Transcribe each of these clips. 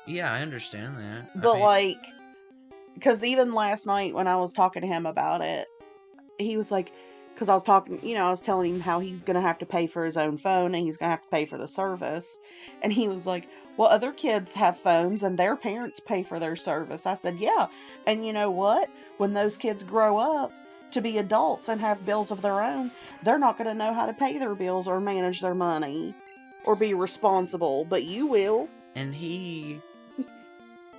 Yeah, I understand that. I But, mean, like, because even last night when I was talking to him about it, he was like, because I was talking, I was telling him how he's going to have to pay for his own phone and he's going to have to pay for the service. And he was like, well, other kids have phones and their parents pay for their service. I said, yeah. And you know what? When those kids grow up to be adults and have bills of their own, they're not going to know how to pay their bills or manage their money or be responsible, but you will. and he,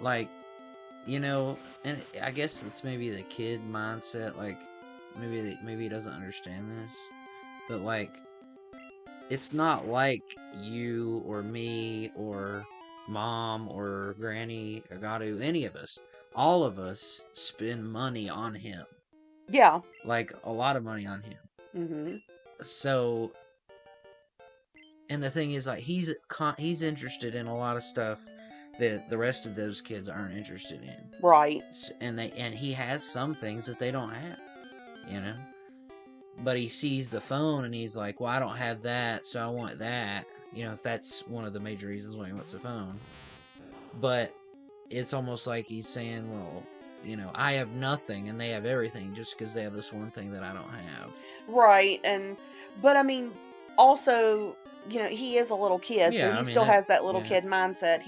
like, and I guess it's maybe the kid mindset. Like, maybe he doesn't understand this, but like, it's not like you or me or mom or granny or Gadu, any of us. All of us spend money on him, Yeah. like a lot of money on him. Hmm. So, and the thing is, like, he's interested in a lot of stuff that the rest of those kids aren't interested in. Right. And he has some things that they don't have, you know. But he sees the phone and he's like, "Well, I don't have that, so I want that." If that's one of the major reasons why he wants the phone. But it's almost like he's saying, "Well, I have nothing and they have everything just because they have this one thing that I don't have." Right. But I mean, also, he is a little kid, so Yeah, I he mean still it. has that little Yeah, kid mindset.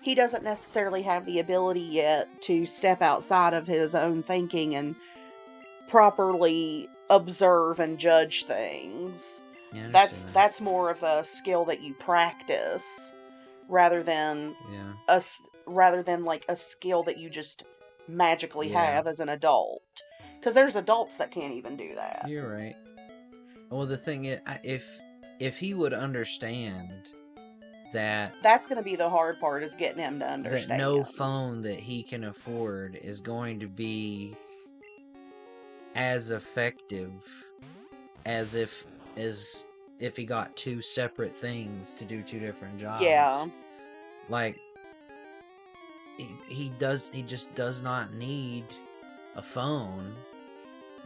He doesn't necessarily have the ability yet to step outside of his own thinking and properly observe and judge things. yeah, I That's understand that. that's more of a skill that you practice rather than Yeah, rather than like a skill that you just magically yeah, have as an adult. Because there's adults that can't even do that. you're right. Well, the thing is, if he would understand that That's going to be the hard part, is getting him to no understand. phone that he can afford is going to be as effective as if he got two separate things to do two different Yeah. jobs. Like, he just does not need a phone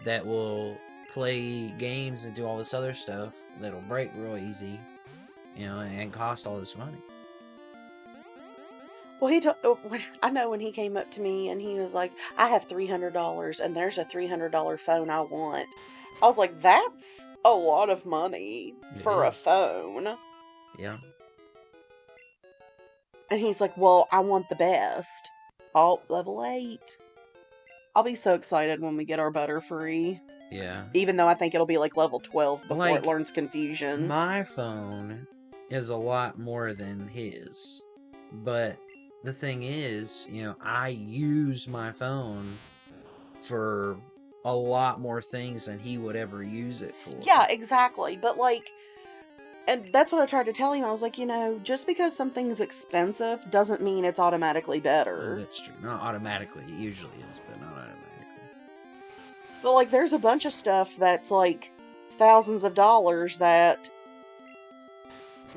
that will play games and do all this other stuff that'll break real easy, and cost all this money. Well, I know when he came up to me and he was like, I have $300 and there's a $300 phone I want. I was like, that's a lot of money It for a is. phone. Yeah. And he's like, well, I want the best. Oh, level 8. I'll be so excited when we get our Butterfree. Yeah. Even though I think it'll be like level 12 before it Like, learns confusion. my phone is a lot more than his. But the thing is, I use my phone for a lot more things than he would ever use it for. Yeah, exactly. But like, and that's what I tried to tell him. I was like, just because something's expensive doesn't mean it's automatically Oh, better. that's true. Not automatically. It usually is, but not automatically. But like, there's a bunch of stuff that's like thousands of dollars that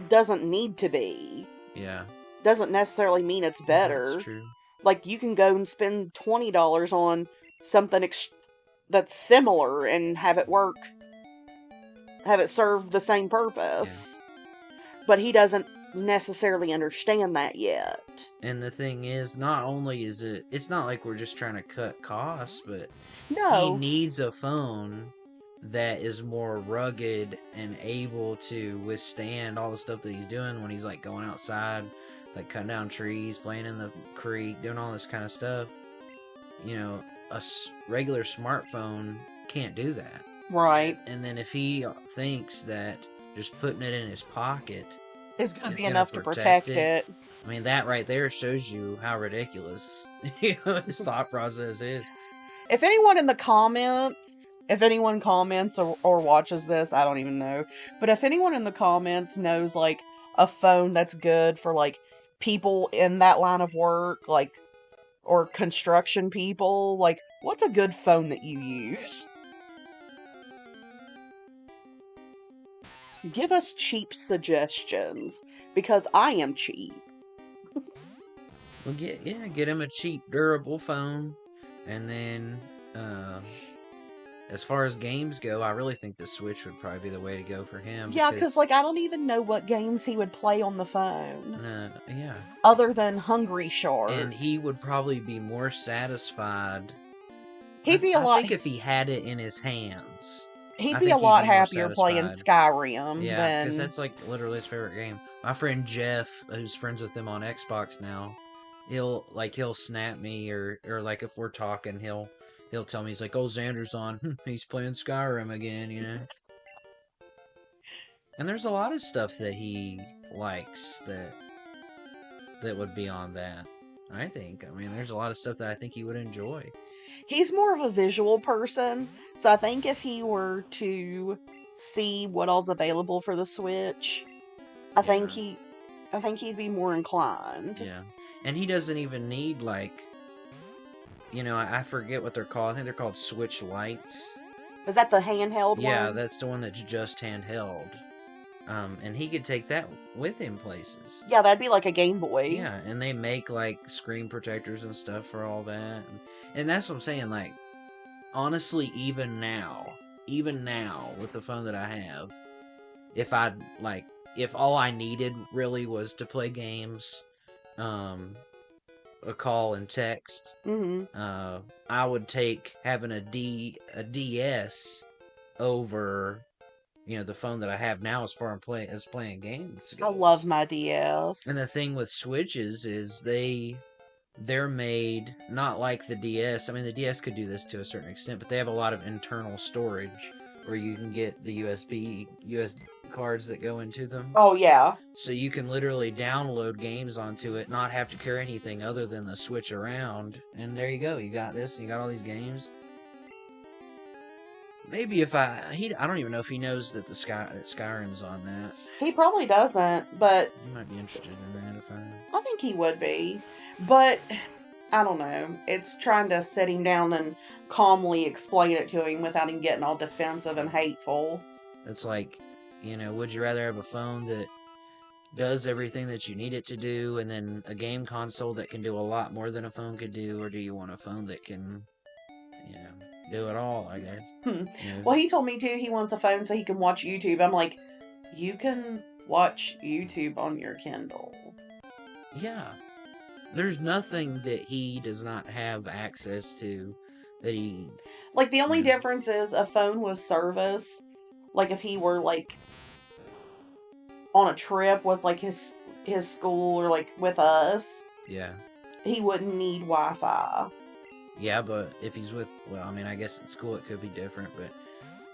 doesn't need to be. Yeah. Doesn't necessarily mean it's Yeah, that's better. true. Like, you can go and spend $20 on something that's similar and have it serve the same Yeah. purpose. But he doesn't necessarily understand that yet. And the thing is, not only is it's not like we're just trying to cut costs, but he No, needs a phone that is more rugged and able to withstand all the stuff that he's doing when he's like going outside, like cutting down trees, playing in the creek, doing all this kind of stuff. You know, regular smartphone can't do that. right. And then if he thinks that just putting it in his pocket Is going to is be going to enough to protect protect it, it. I mean, that right there shows you how ridiculous his thought process is. If anyone comments or watches this, I don't even know. But if anyone in the comments knows like a phone that's good for like people in that line of work, like, or construction people, like, what's a good phone that you use? Give us cheap suggestions because I am cheap. Well, get him a cheap, durable phone, and then as far as games go, I really think the Switch would probably be the way to go for him Yeah, because, because like, I don't even know what games he would play on the phone no, yeah, other than Hungry and Shark. he would probably be more satisfied. He'd be a I lot think if he had it in his hands, he'd I be a think he'd lot be more happier playing satisfied. Skyrim Yeah, because than that's like literally his favorite game. My friend Jeff, who's friends with him on Xbox now, he'll snap me or like if we're talking, he'll tell me he's like, "Oh, Xander's on. He's playing Skyrim again," you know. And there's a lot of stuff that he likes that would be on that. I think. I mean, there's a lot of stuff that I think he would enjoy. he's more of a visual person. So I think if he were to see what all's available for the Switch, I think Yeah. he I think he'd be more inclined. Yeah. And he doesn't even need like, I forget what they're called. I think they're called Switch Lights. Is that the handheld Yeah, one? that's the one that's just handheld. And he could take that with him places. Yeah, that'd be like a Game Boy. Yeah, and they make like screen protectors and stuff for all that. And that's what I'm saying, like, honestly, even now with the phone that I have, if I like if all I needed really was to play games, a call and text, Mm-hmm. I would take having a DS over the phone that I have now as far as playing games I love goes. my And the DS. thing with Switches is they're made not like the DS. I mean, the DS could do this to a certain extent, but they have a lot of internal storage where you can get the US cards that go into them. Oh yeah. So you can literally download games onto it, not have to carry anything other than the Switch around, and there you go. You got this, you got all these games. Maybe if I don't even know if he knows that that Skyrim's on that. He probably doesn't, but He might be interested in that if I think he would be. But I don't know. It's trying to sit him down and calmly explain it to him without him getting all defensive and hateful. It's like, would you rather have a phone that does everything that you need it to do, and then a game console that can do a lot more than a phone could do, or do you want a phone that can, do it all, I guess? Well, he told me too he wants a phone so he can watch YouTube. I'm like, you can watch YouTube on your Kindle. Yeah. There's nothing that he does not have access to that he. Like, the only Yeah. difference is a phone with service. Like, if he were, like, on a trip with, like, his school or, like, with us, Yeah. he wouldn't need Wi-Fi. Yeah, but if he's well, I mean, I guess at school it could be different, but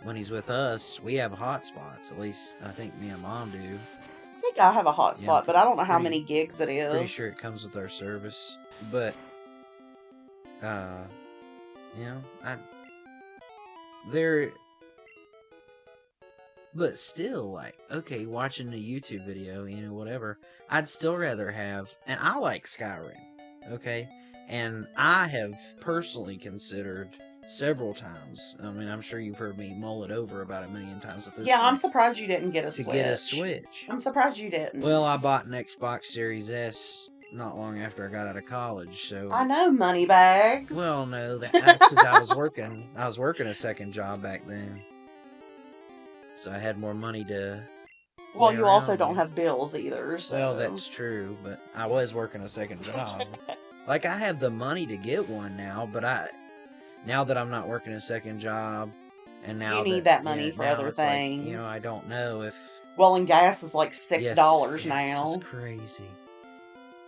when he's with us, we have hotspots. At least I think me and Mom do. I think I have a hotspot, Yeah, but I don't know how pretty- many gigs it is. Pretty sure it comes with our service, but there. But still, like, okay, watching a YouTube video, whatever, I'd still rather have, and I like Skyrim, okay? And I have personally considered several times, I mean, I'm sure you've heard me mull it over about 1,000,000 times at this Yeah, I'm point, surprised you didn't get a to Switch. get a Switch. I'm surprised you didn't. Well, I bought an Xbox Series S not long after I got out of college, so... I know, moneybags. Well, no, that's because I was working a second job back then. So I had more money to. Well, lay you also around don't with. have bills either, so. Well, that's true, but I was working a second job. Like, I have the money to get one now, but now that I'm not working a second job, and now You need that money yeah, for now other it's like, things. I don't know if. Well, and gas is like $6 Yes, now. This is crazy.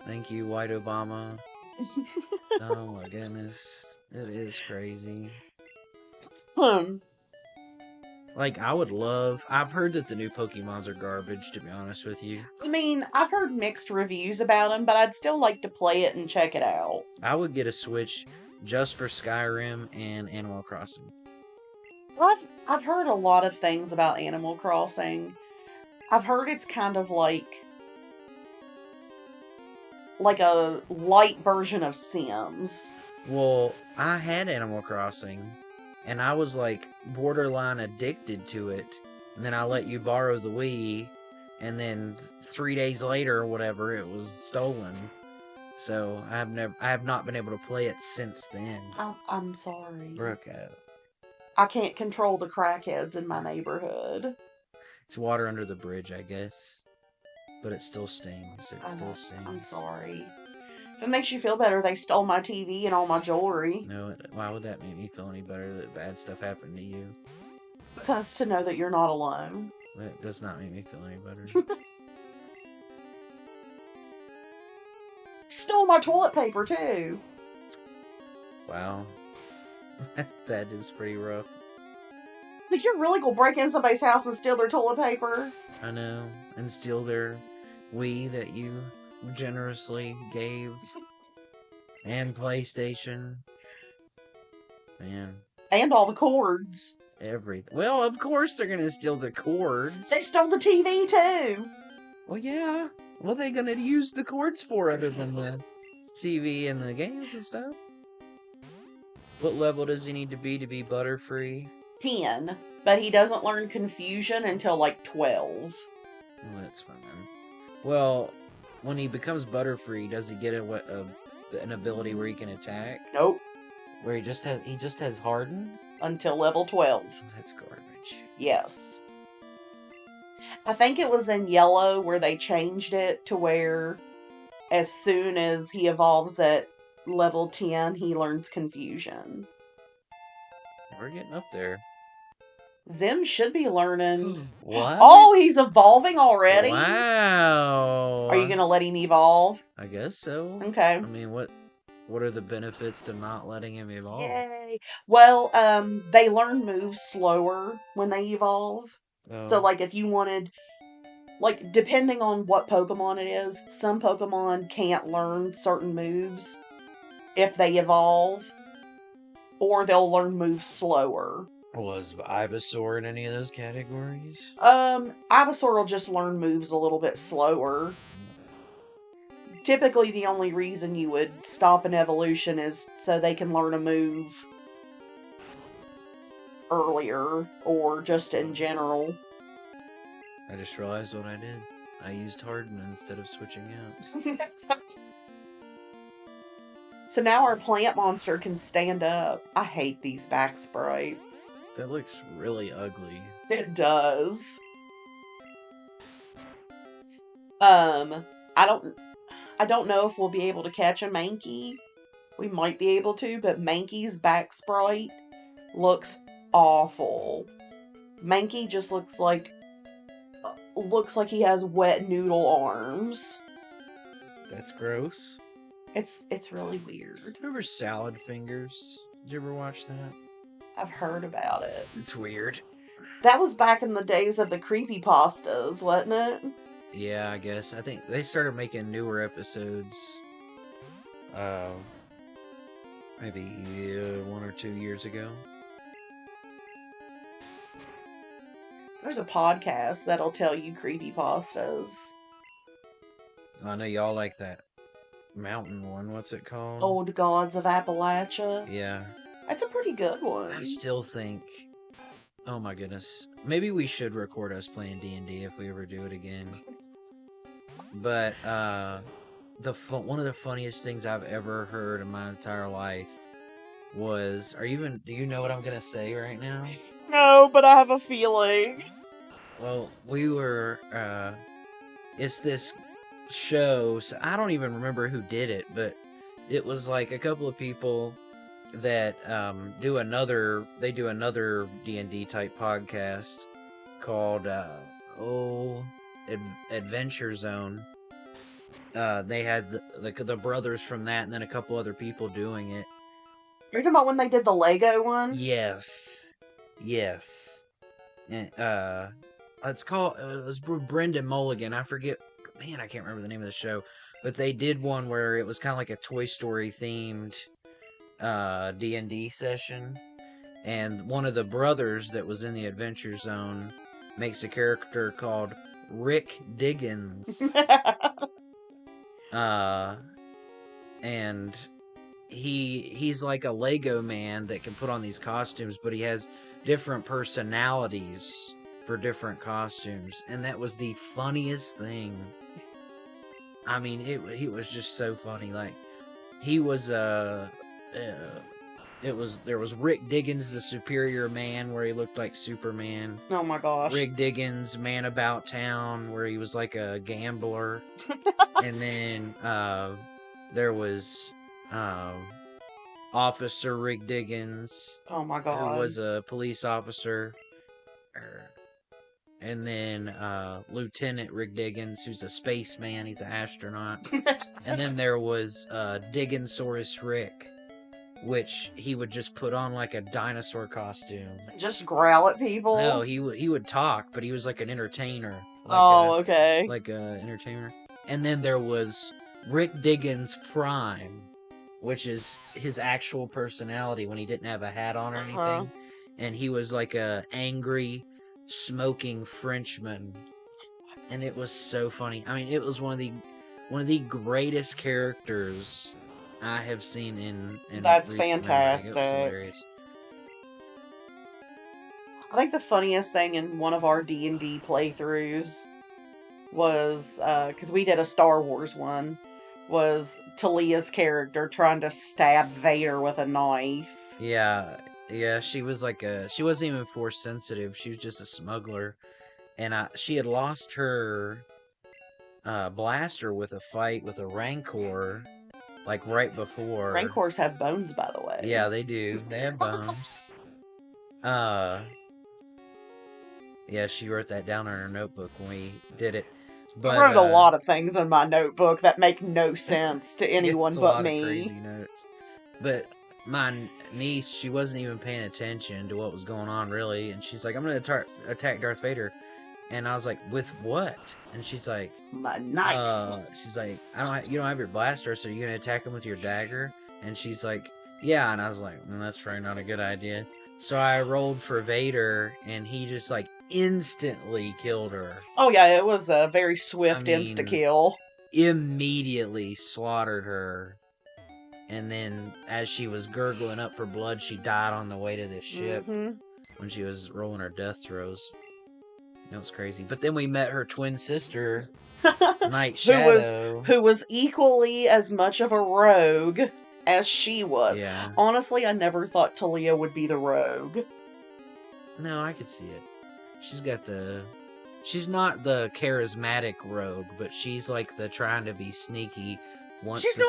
Thank you, White Obama. Oh my goodness, it is crazy. Like, I've heard that the new Pokemons are garbage, to be honest with you. I mean, I've heard mixed reviews about them, but I'd still like to play it and check it out. I would get a Switch just for Skyrim and Animal Crossing. I've heard a lot of things about Animal Crossing. I've heard it's kind of like a light version of Sims. Well, I had Animal Crossing, and I was like borderline addicted to it. And then I let you borrow the Wii, and then 3 days later or whatever, it was stolen. So I have not been able to play it since then. I'm sorry. Broke out. I can't control the crackheads in my neighborhood. It's water under the bridge, I guess. But it still stings. It still stings. I'm sorry. If it makes you feel better, they stole my TV and all my jewelry. No, why would that make me feel any better that bad stuff happened to you? Because to know that you're not alone. That does not make me feel any better. Stole my toilet paper, too. Wow. That is pretty rough. Like, you're really gonna break into somebody's house and steal their toilet paper? I know. And steal their Wii that you generously gave. And PlayStation. Man. And all the cords. Well, of course they're gonna steal the cords. They stole the TV, too. Well, yeah. What are they gonna use the cords for other than the TV and the games and stuff? What level does he need to be Butterfree? 10. But he doesn't learn confusion until, like, 12. Well, that's fine. Well, when he becomes Butterfree, does he get an ability where he can attack? Nope. Where he just has Harden? Until level 12. That's garbage. Yes. I think it was in Yellow where they changed it to where as soon as he evolves at level 10, he learns confusion. We're getting up there. Zim should be learning. What? Oh, he's evolving already? Wow. Are you going to let him evolve? I guess so. Okay. I mean, what are the benefits to not letting him evolve? Yay. Well, they learn moves slower when they evolve. Oh. So, like, if you wanted, like, depending on what Pokemon it is, some Pokemon can't learn certain moves if they evolve, or they'll learn moves slower. Was Ivysaur in any of those categories? Ivysaur will just learn moves a little bit slower. Typically, the only reason you would stop an evolution is so they can learn a move earlier, or just in general. I just realized what I did. I used Harden instead of switching out. So now our plant monster can stand up. I hate these back sprites. That looks really ugly. It does. I don't know if we'll be able to catch a Mankey. We might be able to, but Mankey's back sprite looks awful. Mankey just looks like he has wet noodle arms. That's gross. It's really weird. Remember Salad Fingers? Did you ever watch that? I've heard about it. It's weird. That was back in the days of the creepypastas, wasn't it? Yeah, I guess. I think they started making newer episodes. Maybe 1 or 2 years ago. There's a podcast that'll tell you creepypastas. I know y'all like that mountain one. What's it called? Old Gods of Appalachia. Yeah. That's a pretty good one. I still think... Oh my goodness. Maybe we should record us playing D&D if we ever do it again. But, one of the funniest things I've ever heard in my entire life was... Do you know what I'm gonna say right now? No, but I have a feeling. Well, we were, it's this show, so I don't even remember who did it, but it was like a couple of people that do another D&D type podcast called Adventure Zone. They had the brothers from that, and then a couple other people doing it. Are you talking about when they did the Lego one? Yes. And it was Brendan Mulligan. I forget. Man, I can't remember the name of the show. But they did one where it was kind of like a Toy Story themed D&D session. And one of the brothers that was in the Adventure Zone makes a character called Rick Diggins. And he's like a Lego man that can put on these costumes, but he has different personalities for different costumes. And that was the funniest thing. I mean, it was just so funny. Like, he was there was Rick Diggins, the Superior Man, where he looked like Superman. Oh my gosh. Rick Diggins, Man About Town, where he was like a gambler. And then there was Officer Rick Diggins, Oh my who god. was a police officer. And then Lieutenant Rick Diggins, who's a spaceman. He's an astronaut. And then there was Digginsaurus Rick, which he would just put on like a dinosaur costume. Just growl at people? No, he would talk, but he was like an entertainer. Okay. Like a entertainer. And then there was Rick Diggins Prime, which is his actual personality when he didn't have a hat on or anything. And he was like a angry, smoking Frenchman. And it was so funny. I mean, it was one of the greatest characters I have seen in That's recent fantastic. memory. It was hilarious. I think the funniest thing in one of our D&D playthroughs was, because we did a Star Wars one, was Talia's character trying to stab Vader with a knife. Yeah, she was like she wasn't even force sensitive. She was just a smuggler, and she had lost her blaster with a fight with a Rancor, like right before. Rancors have bones, by the way. Yeah, they do. They have bones. Yeah, she wrote that down in her notebook when we did it. But, I wrote a lot of things in my notebook that make no sense to anyone but a lot me. Of crazy notes. But my niece, she wasn't even paying attention to what was going on, really. And she's like, I'm going to attack Darth Vader. And I was like, with what? And she's like, my knife. She's like, you don't have your blaster, so you're going to attack him with your dagger? And she's like, yeah. And I was like, that's probably not a good idea. So I rolled for Vader, and he just, like, instantly killed her. Oh, yeah, it was a very swift insta-kill. Immediately slaughtered her. And then, as she was gurgling up for blood, she died on the way to the ship when she was rolling her death throes. That was crazy. But then we met her twin sister, Night Shadow. Who was equally as much of a rogue as she was. Yeah. Honestly, I never thought Talia would be the rogue. No, I could see it. She's not the charismatic rogue, but she's like the trying to be sneaky. She's not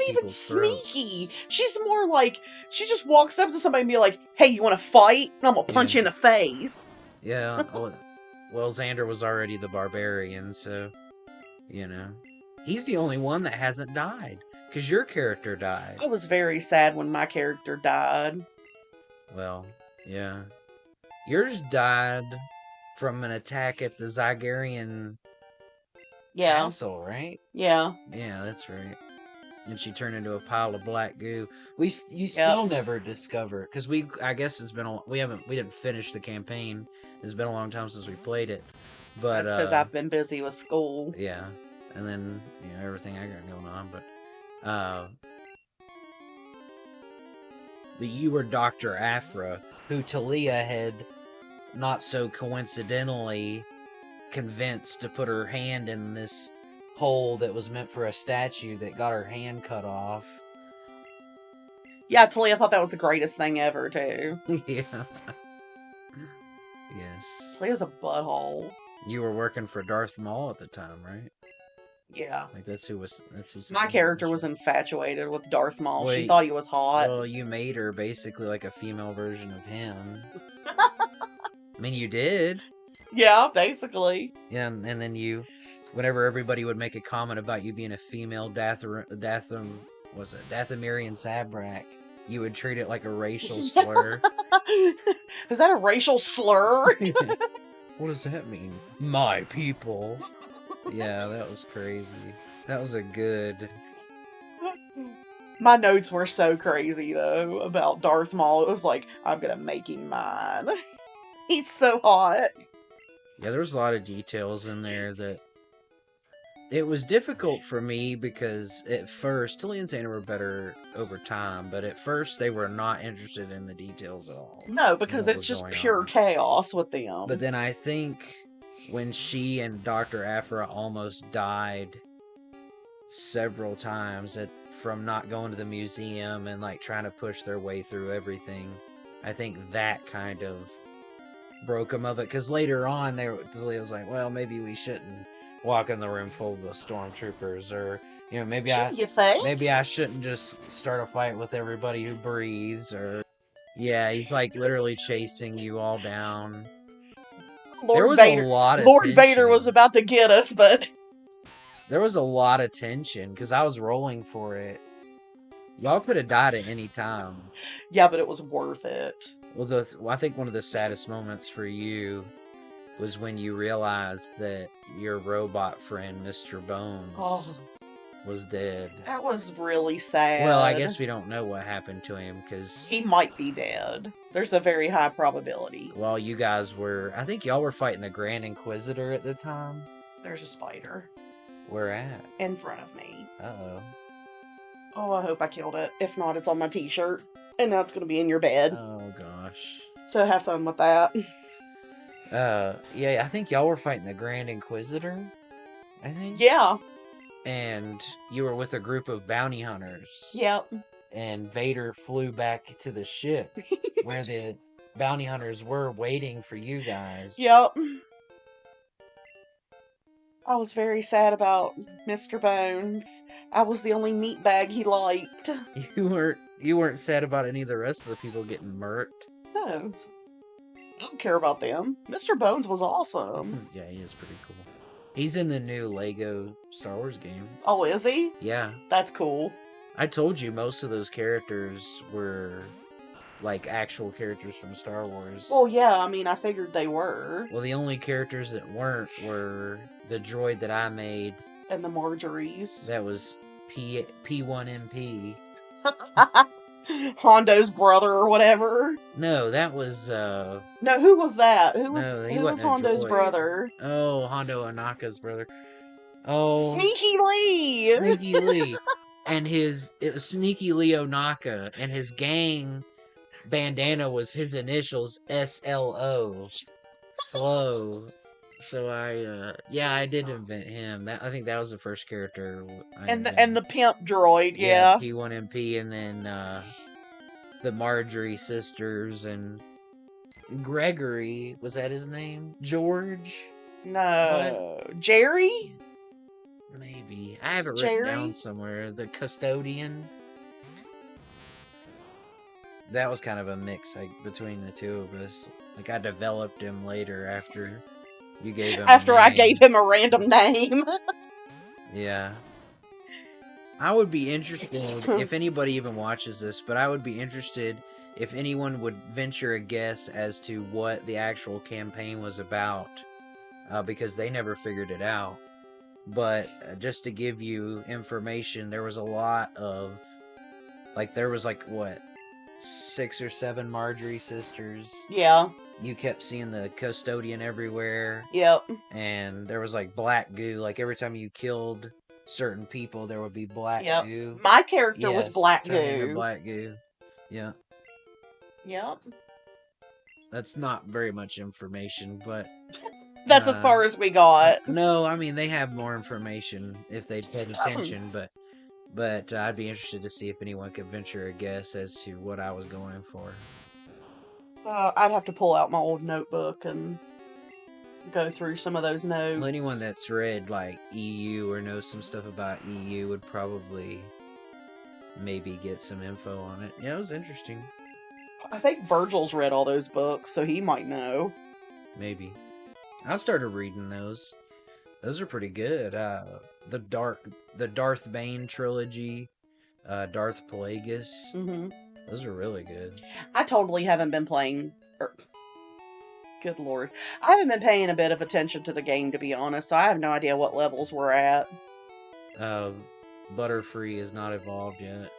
even sneaky. She's more like, she just walks up to somebody and be like, hey, you want to fight? And I'm going to punch you in the face. Yeah. Well, Xander was already the barbarian, so, He's the only one that hasn't died. Because your character died. I was very sad when my character died. Well, yeah. Yours died from an attack at the Zygerian castle, right? Yeah. Yeah, that's right. And she turned into a pile of black goo. You still never discover, because I guess it's been we didn't finish the campaign. It's been a long time since we played it. But that's because I've been busy with school. Yeah, and then everything I got going on, but you were Dr. Aphra, who Talia had not so coincidentally convinced to put her hand in this hole that was meant for a statue that got her hand cut off. Yeah, Talia thought that was the greatest thing ever, too. Yeah. Yes. Talia's a butthole. You were working for Darth Maul at the time, right? Yeah. Like that's who my character was infatuated with Darth Maul. Well, she thought he was hot. Well, you made her basically like a female version of him. I mean, you did. Yeah, basically. Yeah, and then whenever everybody would make a comment about you being a female Dathomirian Zabrak, you would treat it like a racial slur. Is that a racial slur? What does that mean? My people. Yeah, that was crazy. That was a good... My notes were so crazy, though, about Darth Maul. It was like, I'm gonna make him mine. He's so hot. Yeah, there was a lot of details in there that... It was difficult for me because at first, Tilly and Xander were better over time, but at first they were not interested in the details at all. No, because it's just pure chaos with them. But then I think when she and Dr. Aphra almost died several times from not going to the museum and like trying to push their way through everything. I think that kind of broke them of it, because later on Leo was like, well, maybe we shouldn't walk in the room full of stormtroopers, or maybe You think? I shouldn't just start a fight with everybody who breathes, or yeah, he's like literally chasing you all down. There was a lot of Lord tension. Vader was about to get us, but There was a lot of tension because I was rolling for it. Y'all could have died at any time. yeah, but it was worth it. Well, I think one of the saddest moments for you was when you realized that your robot friend, Mr. Bones, was dead. That was really sad. Well, I guess we don't know what happened to him because he might be dead. There's a very high probability. while you guys were, I think y'all were fighting the Grand Inquisitor at the time. There's a spider. Where at? In front of me. Uh-oh. Oh, I hope I killed it. If not, it's on my t-shirt. And now it's going to be in your bed. Oh, gosh. So have fun with that. Yeah, I think y'all were fighting the Grand Inquisitor, I think. Yeah. And you were with a group of bounty hunters. Yep. And Vader flew back to the ship where the bounty hunters were waiting for you guys. Yep. I was very sad about Mr. Bones. I was the only meatbag he liked. You weren't sad about any of the rest of the people getting murked. No. I don't care about them. Mr. Bones was awesome. Yeah, he is pretty cool. He's in the new Lego Star Wars game. Oh, is he? Yeah. That's cool. I told you most of those characters were like actual characters from Star Wars. Well, yeah, I mean, I figured they were. Well, the only characters that weren't were the droid that I made. And the Marjories. That was P1MP. Hondo's brother or whatever. No, that was No, who was that? Who was wasn't a Hondo's droid. brother? Oh, Hondo Anaka's brother. Oh, Sneaky Lee. Sneaky Lee. And it was Sneaky Lee Onaka, and his gang bandana was his initials, SLO. Slow. So I did invent him. I think that was the first character and the pimp droid, yeah. P1MP, and then the Marjorie sisters, and Gregory, was that his name? George? No. What? Jerry? Maybe. I have it written down somewhere. The custodian. That was kind of a mix between the two of us. Like, I developed him later after you gave him After I gave him a random name. Yeah. I would be interested, if anybody even watches this, but I would be interested if anyone would venture a guess as to what the actual campaign was about. Because they never figured it out. But just to give you information, there was a lot of, there was 6 or 7 Marjorie sisters. Yeah. You kept seeing the custodian everywhere. Yep. And there was black goo. Every time you killed certain people, there would be black goo. My character was black goo. Black goo. Yeah. Yep. That's not very much information, but that's as far as we got. No, I mean, they have more information if they paid attention, but I'd be interested to see if anyone could venture a guess as to what I was going for. I'd have to pull out my old notebook and go through some of those notes. Well, anyone that's read, EU or knows some stuff about EU would probably maybe get some info on it. Yeah, it was interesting. I think Virgil's read all those books, so he might know. Maybe. I started reading those. Those are pretty good. The Darth Bane trilogy, Darth Plagueis. Mm-hmm. Those are really good. I totally haven't been playing. Good lord. I haven't been paying a bit of attention to the game, to be honest, so I have no idea what levels we're at. Butterfree is not evolved yet.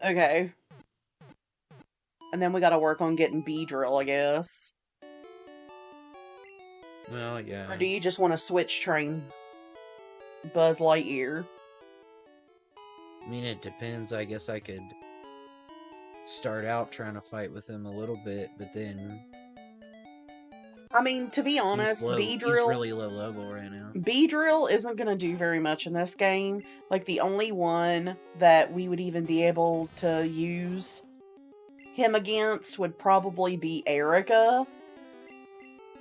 Okay. And then we gotta work on getting Beedrill, I guess. Well, yeah. Or do you just want to switch train Buzz Lightyear? I mean, it depends. I guess I could start out trying to fight with him a little bit, but then I mean, to be 'Cause honest, he's really low level right now. Beedrill isn't going to do very much in this game. Like, the only one that we would even be able to use him against would probably be Erica.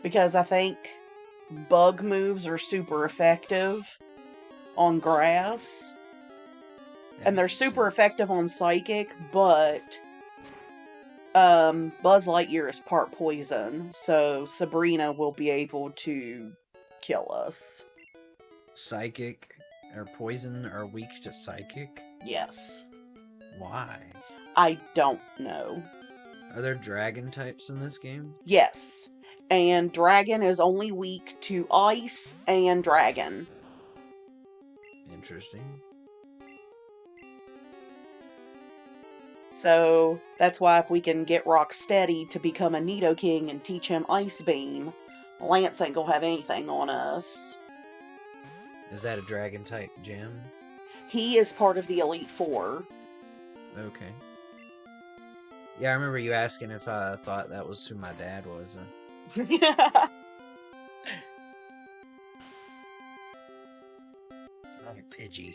Because I think bug moves are super effective on grass. That And they're makes super sense. effective on psychic, but Buzz Lightyear is part poison, so Sabrina will be able to kill us. Psychic or poison are weak to psychic? Yes. Why? I don't know. Are there dragon types in this game? Yes. And dragon is only weak to ice and dragon. Interesting. So that's why if we can get Rocksteady to become a Nidoking and teach him Ice Beam, Lance ain't gonna have anything on us. Is that a dragon type gem? He is part of the Elite Four. Okay. Yeah, I remember you asking if I thought that was who my dad was. Oh, Pidgey.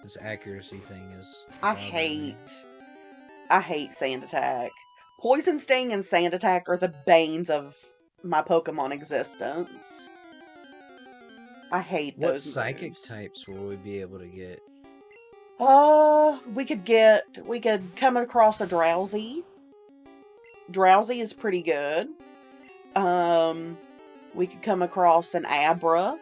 This accuracy thing is. I hate Sand Attack. Poison Sting and Sand Attack are the banes of my Pokemon existence. I hate What those psychic moves. types will we be able to get? We could come across a Drowsy. Drowsy is pretty good. We could come across an Abra.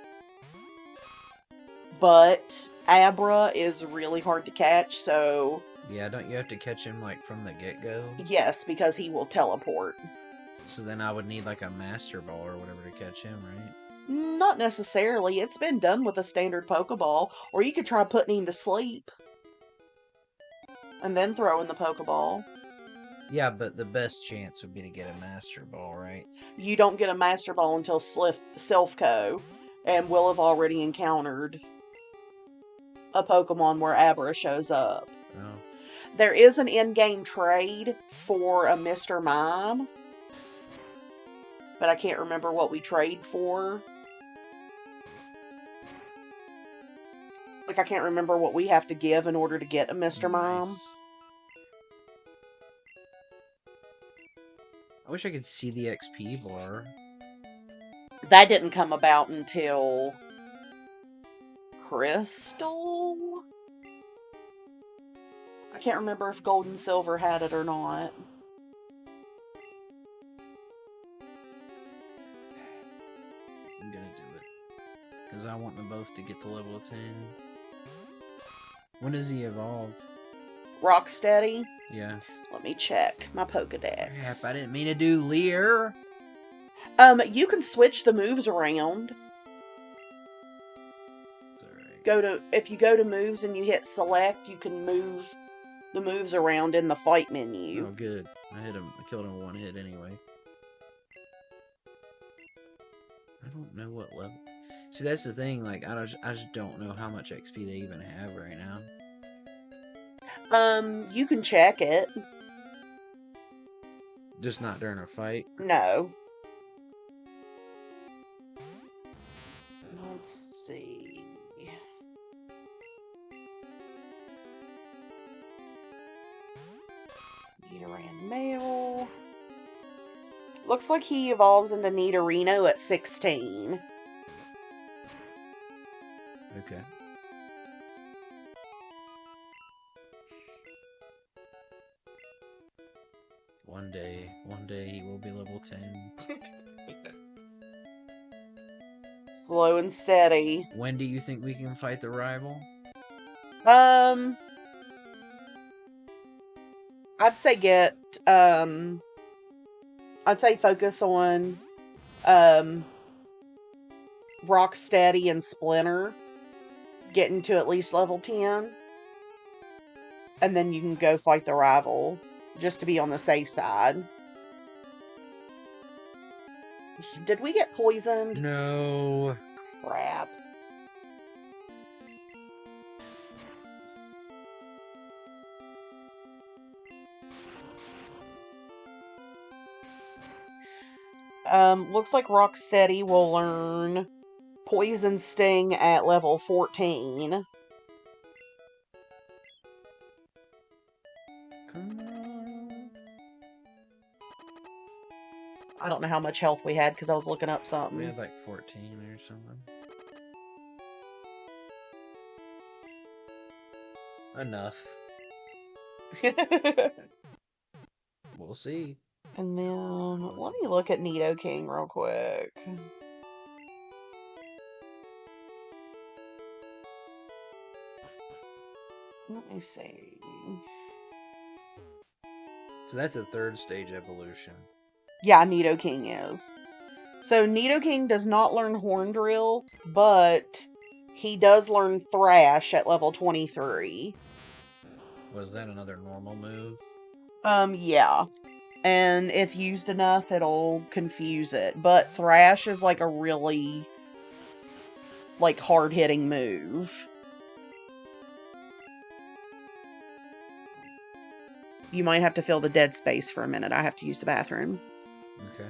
But Abra is really hard to catch, so Yeah, don't you have to catch him like from the get-go? yes, because he will teleport. So then I would need like a Master Ball or whatever to catch him, right? Not necessarily. It's been done with a standard Pokeball, or you could try putting him to sleep and then throw in the Pokeball. Yeah, but the best chance would be to get a Master Ball, right? You don't get a Master Ball until Silphco, and we'll have already encountered a Pokemon where Abra shows up. Oh. There is an in-game trade for a Mr. Mime, but I can't remember what we trade for. Like, I can't remember what we have to give in order to get a Mr. Mime. Nice. I wish I could see the XP bar. That didn't come about until Crystal? I can't remember if Gold and Silver had it or not. I'm gonna do it. Because I want them both to get to level 10. When does he evolve? Rocksteady? Yeah. Let me check my Pokedex. Crap, I didn't mean to do Leer. You can switch the moves around. It's alright. If you go to moves and you hit select, you can move the moves around in the fight menu. Oh, good. I hit him. I killed him with one hit anyway. I don't know what level. See, that's the thing. Like, I just don't know how much XP they even have right now. You can check it. Just not during a fight. No. Let's see. Nidoran male. Looks like he evolves into Nidorino at 16. Okay. One day he will be level 10. Slow and steady. When do you think we can fight the rival? I'd say I'd say focus on, Rocksteady and Splinter. Getting to at least level 10. And then you can go fight the rival. Just to be on the safe side. Did we get poisoned? No. Crap. Looks like Rocksteady will learn Poison Sting at level 14. Come on. I don't know how much health we had because I was looking up something. We had like 14 or something. Enough. We'll see. And then, let me look at Nidoking real quick. Let me see. So that's a third stage evolution. Yeah, Nidoking is. So Nidoking does not learn Horn Drill, but he does learn Thrash at level 23. Was that another normal move? Yeah. And if used enough, it'll confuse it. But Thrash is like a really, like, hard-hitting move. You might have to fill the dead space for a minute. I have to use the bathroom. Okay.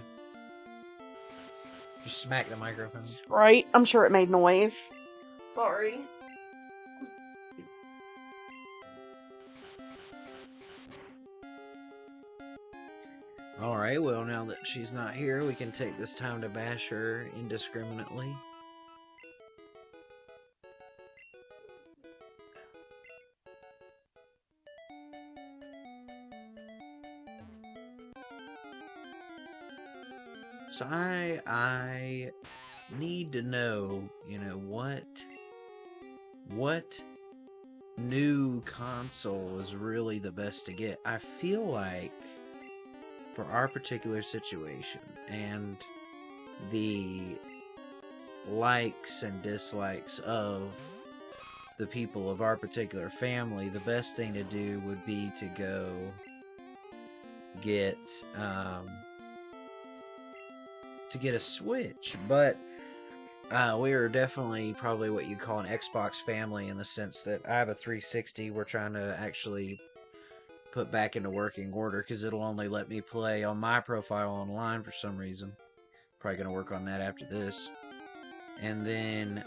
Just smack the microphone. Right? I'm sure it made noise. Sorry. Alright, well, now that she's not here, we can take this time to bash her indiscriminately. So I need to know, what new console is really the best to get. I feel like for our particular situation and the likes and dislikes of the people of our particular family, the best thing to do would be to go get a Switch. But we are definitely probably what you call an Xbox family, in the sense that I have a 360 we're trying to actually put back into working order, because it'll only let me play on my profile online for some reason. Probably going to work on that after this. And then,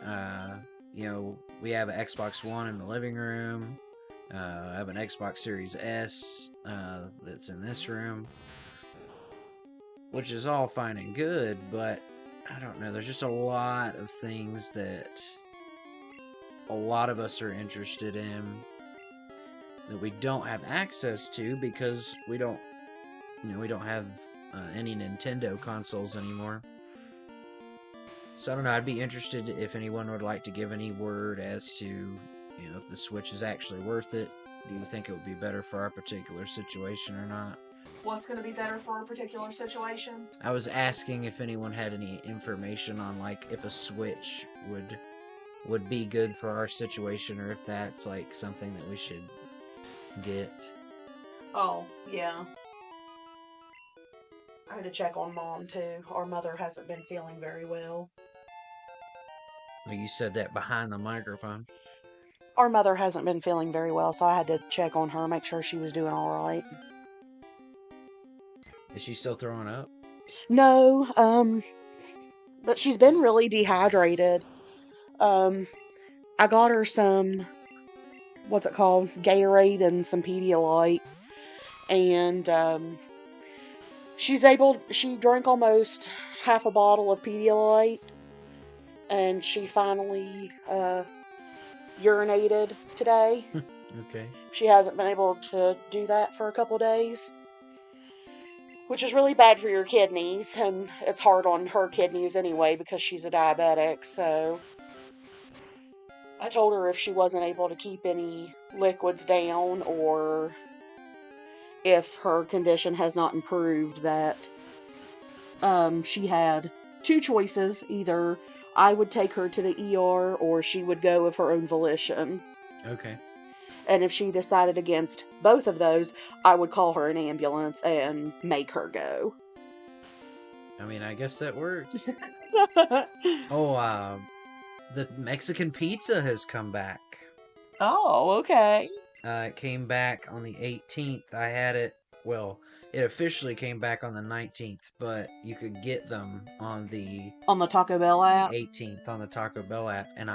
we have an Xbox One in the living room. I have an Xbox Series S that's in this room, which is all fine and good, but I don't know, there's just a lot of things that a lot of us are interested in that we don't have access to because we don't have any Nintendo consoles anymore. So I don't know, I'd be interested if anyone would like to give any word as to, if the Switch is actually worth it. Do you think it would be better for our particular situation or not? What's going to be better for a particular situation? I was asking if anyone had any information on, like, if a Switch would be good for our situation, or if that's, like, something that we should get. Oh, yeah. I had to check on Mom, too. Our mother hasn't been feeling very well. Well, you said that behind the microphone. Our mother hasn't been feeling very well, so I had to check on her, make sure she was doing all right. Is she still throwing up? No, but she's been really dehydrated. I got her some, what's it called, Gatorade and some Pedialyte, and, she drank almost half a bottle of Pedialyte, and she finally, urinated today. Okay. She hasn't been able to do that for a couple days, which is really bad for your kidneys, and it's hard on her kidneys anyway because she's a diabetic. So I told her if she wasn't able to keep any liquids down, or if her condition has not improved, that she had two choices. Either I would take her to the ER, or she would go of her own volition. Okay. And if she decided against both of those, I would call her an ambulance and make her go. I mean, I guess that works. Oh, the Mexican pizza has come back. Oh, okay. It came back on the 18th. I had it, well, it officially came back on the 19th, but you could get them on the On the Taco Bell app. 18th on the Taco Bell app, and